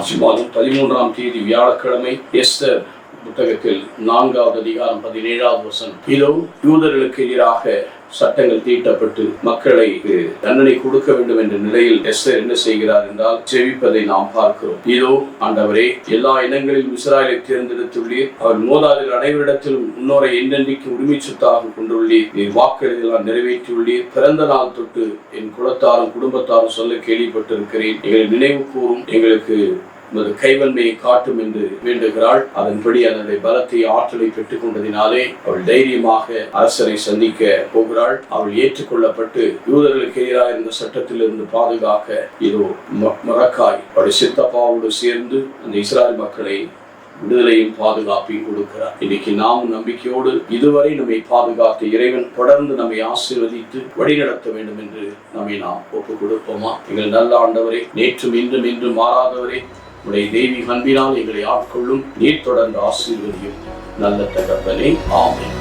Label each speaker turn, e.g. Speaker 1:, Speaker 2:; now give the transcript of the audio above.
Speaker 1: March மாதம் 13ஆம் தேதி வியாழக்கிழமை எஸ்தர் புத்தகத்தில் 4வது அதிகாரம் 17வது வசனம். இதோ யூதர்களுக்கு எதிராக சட்டங்கள் தீட்டப்பட்டு மக்களை தண்டனை கொடுக்க வேண்டும் என்ற நிலையில் எஸ்தர் என்ன செய்கிறார் என்றால் ஜெபிப்பதை நாம் பார்க்கிறோம். இதோ ஆண்டவரே, எல்லா இனங்களிலும் இஸ்ராயலை தேர்ந்தெடுத்துள்ளீர். அவர் மூதாதையர் அனைவரிடத்திலும் முன்னோரை என்றென்றைக்கு உரிமை சொத்தாக கொண்டுள்ளீர். நீர் வாக்குறுதிகளால் நிறைவேற்றியுள்ளீர். பிறந்த நாள் தொட்டு என் குலத்தாரும் குடும்பத்தாரும் சொல்ல கேள்விப்பட்டிருக்கிறேன். எங்களை நினைவு கூறும், எங்களுக்கு கைவன்மையை காட்டும் என்று வேண்டுகிறாள். அதன்படி அதனுடைய பலத்தை ஆற்றலை பெற்றுக் கொண்டதினாலே அவள் தைரியமாக அரசரை சந்திக்க போகிறாள். அவள் ஏற்றுக்கொள்ளப்பட்டு யூதர்களுக்கு எதிராக இருந்த சட்டத்திலிருந்து பாதுகாக்க இதோ மரக்காய் அவருடைய சித்தப்பாவோடு சேர்ந்து அந்த இஸ்ராயல் மக்களை விடுதலையும் பாதுகாப்பையும் கொடுக்கிறார். இன்னைக்கு நாம் நம்பிக்கையோடு இதுவரை நம்மை பாதுகாத்த இறைவன் தொடர்ந்து நம்மை ஆசீர்வதித்து வழிநடத்த வேண்டும் என்று நம்மை நாம் ஒப்புக் கொடுப்போமா? எங்கள் நல்ல ஆண்டவரே, நேற்றும் இன்றும் என்றும் மாறாதவரே, உடைய தெய்வீக அன்பினால் எங்களை ஆட்கொள்ளும். நீர் தொடர்ந்து ஆசீர்வதியும் நல்ல தகப்பனே. ஆமென்.